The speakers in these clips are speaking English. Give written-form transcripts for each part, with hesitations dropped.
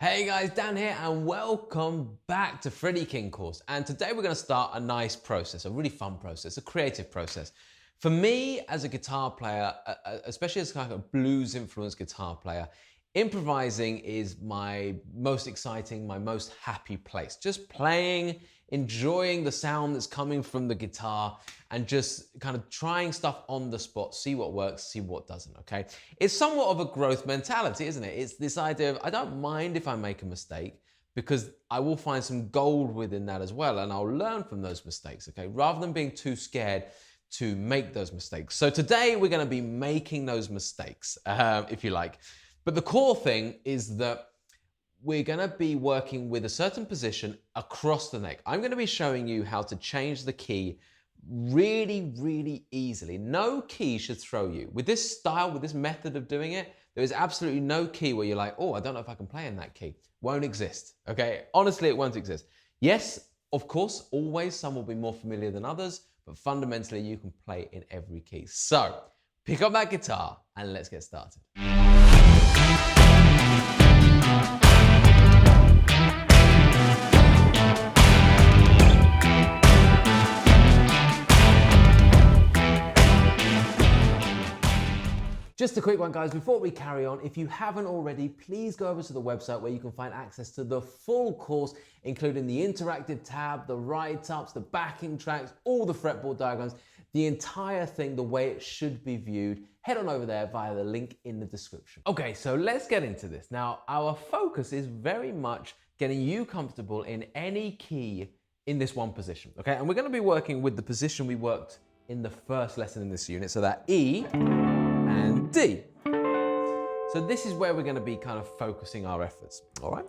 Hey guys, Dan here and welcome back to Freddie King course. And today we're going to start a nice process, a really fun process, a creative process. For me as a guitar player, especially as kind of a blues influenced guitar player, improvising is my most exciting, my most happy place. Just playing, enjoying the sound that's coming from the guitar and just kind of trying stuff on the spot, see what works, see what doesn't, okay? It's somewhat of a growth mentality, isn't it? It's this idea of, I don't mind if I make a mistake because I will find some gold within that as well and I'll learn from those mistakes, okay? Rather than being too scared to make those mistakes. So today we're gonna be making those mistakes, if you like. But the core thing is that we're gonna be working with a certain position across the neck. I'm gonna be showing you how to change the key really, really easily. No key should throw you. With this style, with this method of doing it, there is absolutely no key where you're like, oh, I don't know if I can play in that key. Won't exist, okay? Honestly, it won't exist. Yes, of course, always some will be more familiar than others, but fundamentally you can play in every key. So, pick up that guitar and let's get started. Just a quick one, guys, before we carry on, if you haven't already, please go over to the website where you can find access to the full course, including the interactive tab, the write-ups, the backing tracks, all the fretboard diagrams, the entire thing, the way it should be viewed. Head on over there via the link in the description. Okay, so let's get into this. Now, our focus is very much getting you comfortable in any key in this one position, okay? And we're gonna be working with the position we worked in the first lesson in this unit, so that E and D. So this is where we're going to be kind of focusing our efforts, all right?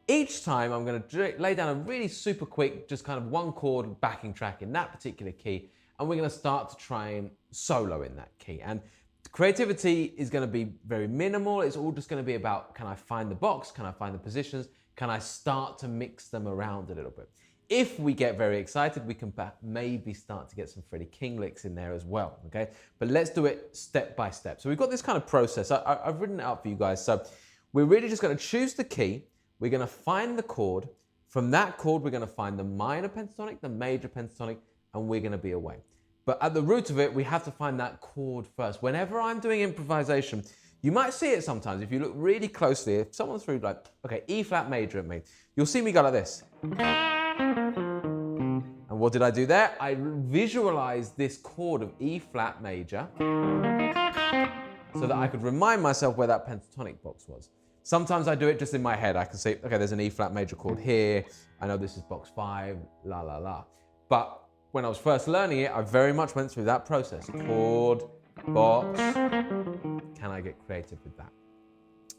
Each time I'm going to lay down a really super quick, just kind of one chord backing track in that particular key, and we're going to start to try and solo in that key. And creativity is going to be very minimal. It's all just going to be about, can I find the box? Can I find the positions? Can I start to mix them around a little bit? If we get very excited, we can maybe start to get some Freddie King licks in there as well, okay? But let's do it step by step. So we've got this kind of process. I've written it out for you guys. So we're really just gonna choose the key. We're gonna find the chord. From that chord, we're gonna find the minor pentatonic, the major pentatonic, and we're gonna be away. But at the root of it, we have to find that chord first. Whenever I'm doing improvisation, you might see it sometimes. If you look really closely, if someone threw like, okay, E flat major at me, you'll see me go like this. And what did I do there? I visualized this chord of E flat major so that I could remind myself where that pentatonic box was. Sometimes I do it just in my head. I can see, okay, there's an E flat major chord here. I know this is box 5, la, la, la. But when I was first learning it, I very much went through that process. Chord, box, can I get creative with that?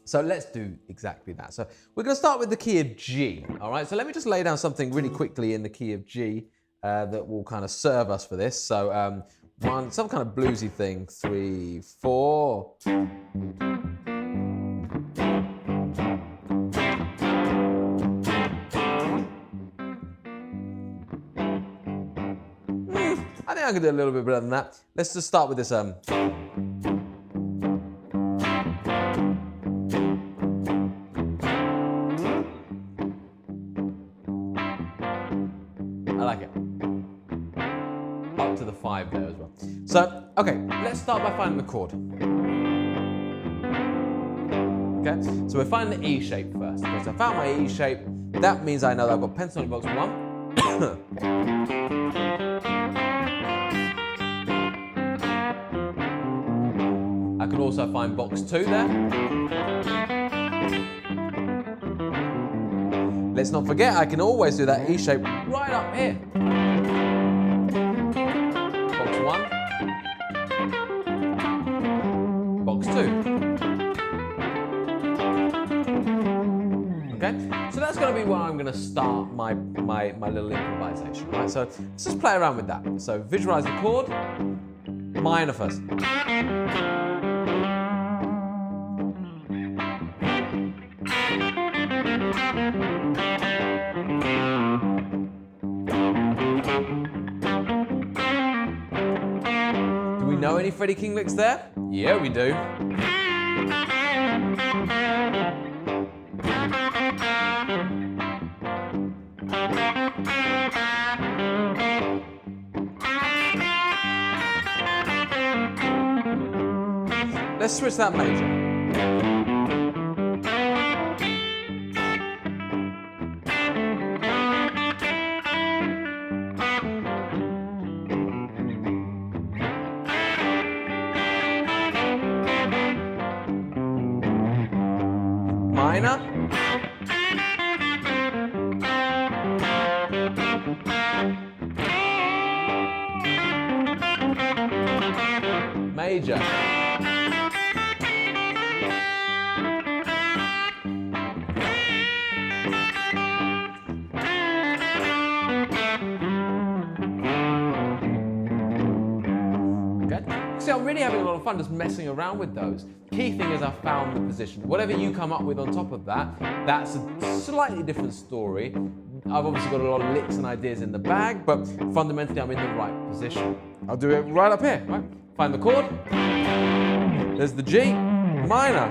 So let's do exactly that. So we're going to start with the key of G, all right? So let me just lay down something really quickly in the key of G that will kind of serve us for this. So some kind of bluesy thing, 3, 4. I think I can do a little bit better than that. Let's just start with this. I like it. Up to the 5 there as well. So, okay, let's start by finding the chord. Okay, so we're finding the E shape first. Okay, so I found my E shape. That means I know that I've got pentatonic box 1. I can also find box 2 there. Let's not forget, I can always do that E shape right up here. Box 1, box 2. Okay, so that's going to be where I'm going to start my little improvisation, right? So let's just play around with that. So visualize the chord, minor first. Do we know any Freddie King licks there? Yeah, we do. let's switch that major. Minor. Major. See, I'm really having a lot of fun just messing around with those. Key thing is I found the position. Whatever you come up with on top of that, that's a slightly different story. I've obviously got a lot of licks and ideas in the bag, but fundamentally I'm in the right position. I'll do it right up here, right? Find the chord. There's the G, minor.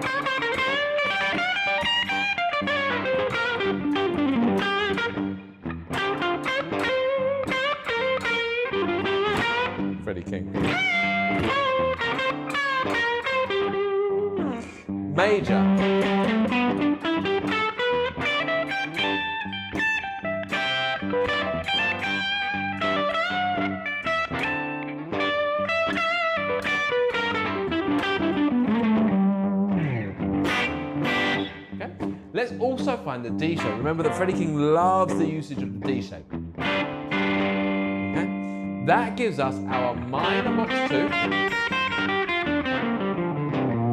Freddie King. Major. Okay. Let's also find the D shape. Remember that Freddie King loves the usage of the D shape. Okay. That gives us our minor box 2.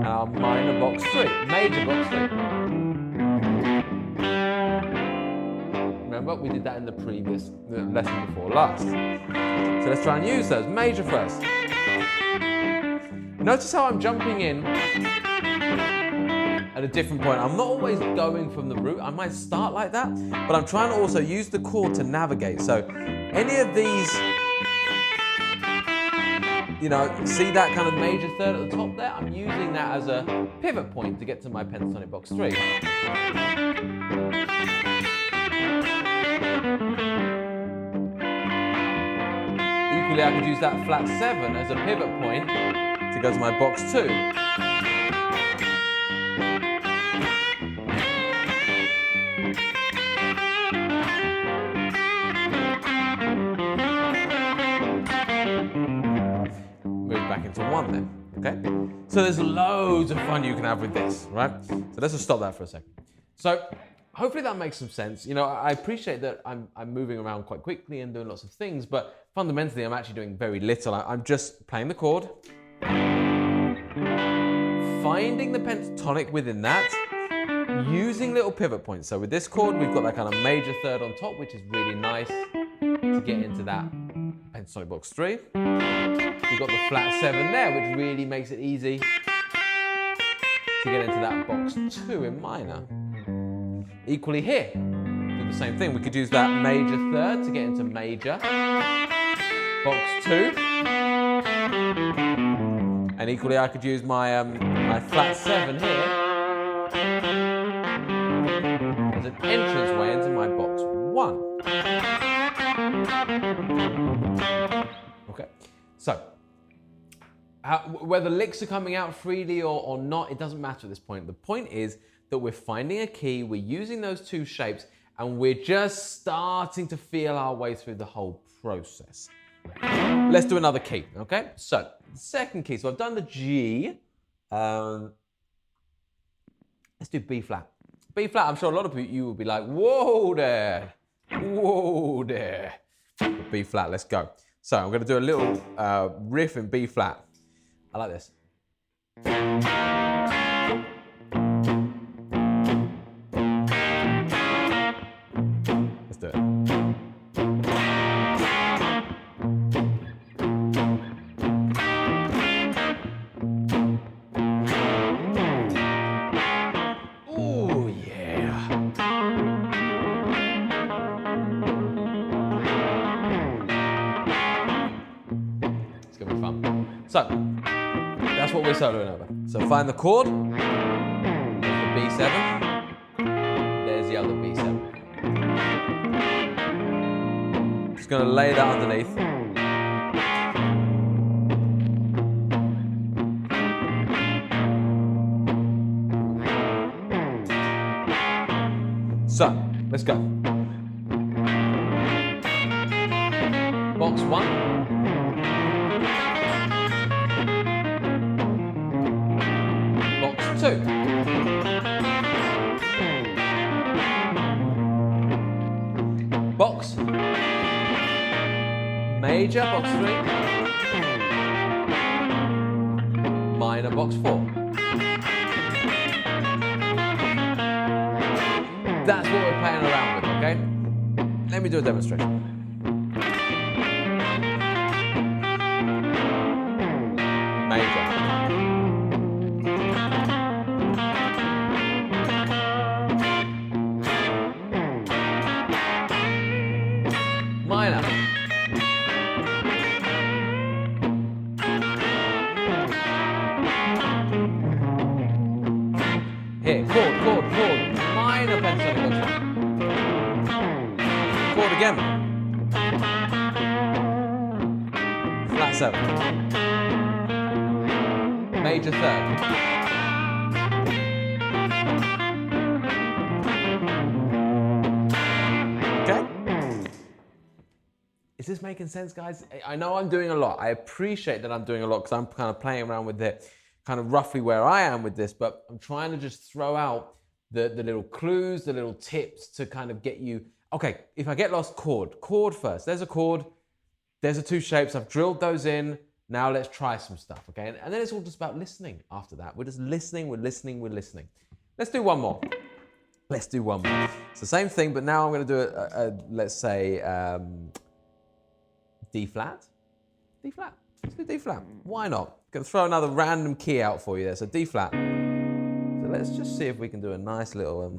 Our minor box 3, major box 3. Remember, we did that in the previous lesson before last. So let's try and use those. Major first. Notice how I'm jumping in at a different point. I'm not always going from the root. I might start like that, but I'm trying to also use the chord to navigate. So any of these, you know, see that kind of major third at the top there? I'm using that as a pivot point to get to my pentatonic box 3. Equally, I could use that flat 7 as a pivot point to go to my box 2. Back into 1 then, okay? So there's loads of fun you can have with this, right? So let's just stop that for a second. So hopefully that makes some sense. You know, I appreciate that I'm moving around quite quickly and doing lots of things, but fundamentally I'm actually doing very little. I'm just playing the chord, finding the pentatonic within that, using little pivot points. So with this chord, we've got that kind of major third on top, which is really nice to get into that pentatonic box 3. We've got the flat 7 there, which really makes it easy to get into that box 2 in minor. Equally here, do the same thing. We could use that major third to get into major, box 2. And equally, I could use my, my flat 7 here as an entrance way into my box 1. Okay, so whether licks are coming out freely or not, it doesn't matter at this point. The point is that we're finding a key, we're using those 2 shapes, and we're just starting to feel our way through the whole process. Let's do another key, okay? So, second key. So I've done the G. Let's do B flat. B flat, I'm sure a lot of you will be like, whoa there, whoa there. B flat, let's go. So I'm going to do a little riff in B flat. I like this. Let's do it. Ooh, yeah. It's going to be fun. So, that's what we're soloing over. So find the chord, there's the B7, there's the other B7. Just going to lay that underneath. So, let's go. Box 1. Box 2. Box. Major, box 3. Minor, box 4. That's what we're playing around with, okay? Let me do a demonstration. Major. Minor. Here, chord, chord, chord. Minor pentatonic box 1. Chord again. Flat 7. Major 3rd. Okay? Is this making sense, guys? I know I'm doing a lot. I appreciate that I'm doing a lot because I'm kind of playing around with it, kind of roughly where I am with this, but I'm trying to just throw out the little clues, the little tips to kind of get you, okay, if I get lost, chord first. There's a chord, there's the 2 shapes, I've drilled those in, now let's try some stuff, okay? And then it's all just about listening after that. We're just listening, we're listening, we're listening. Let's do one more. Let's do one more. It's the same thing, but now I'm gonna do let's say, D flat. D flat. Let's do D flat. Why not? Gonna throw another random key out for you there. So D flat. So let's just see if we can do a nice little.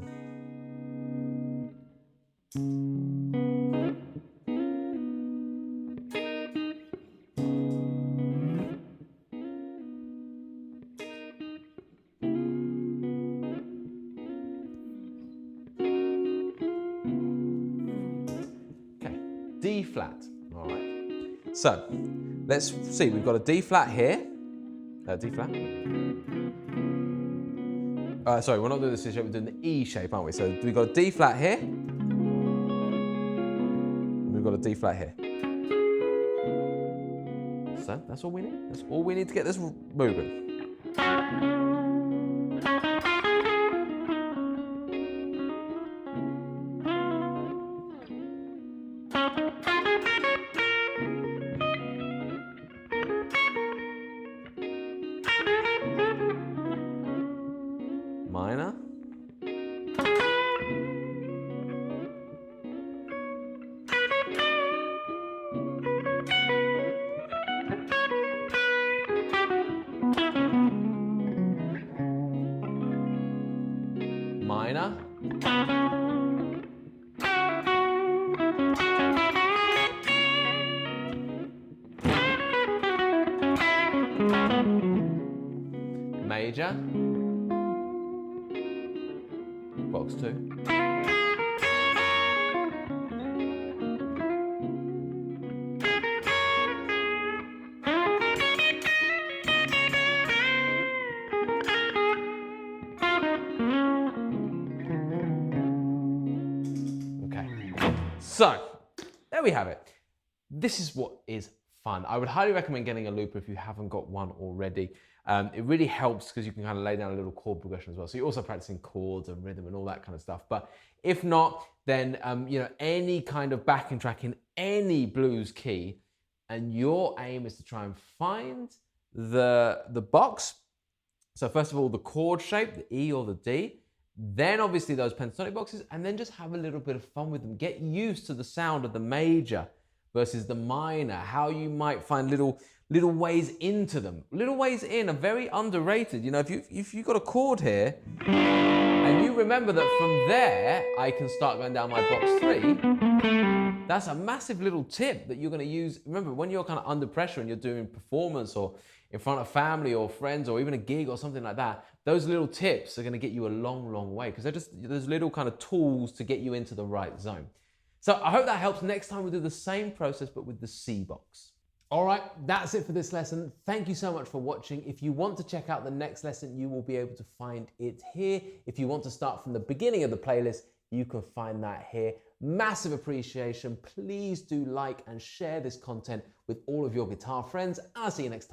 Okay, D flat. All right. So let's see. We've got a D flat here. D flat. Sorry, we're not doing the C shape, we're doing the E shape, aren't we? So we've got a D flat here. And we've got a D flat here. So that's all we need. That's all we need to get this moving. Minor. Minor. Major. Box 2. Okay. So, there we have it. This is what is fun. I would highly recommend getting a looper if you haven't got one already. It really helps because you can kind of lay down a little chord progression as well. So you're also practicing chords and rhythm and all that kind of stuff. But if not, then you know, any kind of backing track in any blues key, and your aim is to try and find the box. So first of all, the chord shape, the E or the D, then obviously those pentatonic boxes, and then just have a little bit of fun with them. Get used to the sound of the major versus the minor, how you might find little ways into them. Little ways in are very underrated. You know, if you've got a chord here, and you remember that from there, I can start going down my box 3, that's a massive little tip that you're gonna use. Remember, when you're kind of under pressure and you're doing performance or in front of family or friends or even a gig or something like that, those little tips are gonna get you a long, long way because they're just those little kind of tools to get you into the right zone. So I hope that helps. Next time we'll do the same process, but with the C box. All right, that's it for this lesson. Thank you so much for watching. If you want to check out the next lesson, you will be able to find it here. If you want to start from the beginning of the playlist, you can find that here. Massive appreciation. Please do like and share this content with all of your guitar friends. I'll see you next time.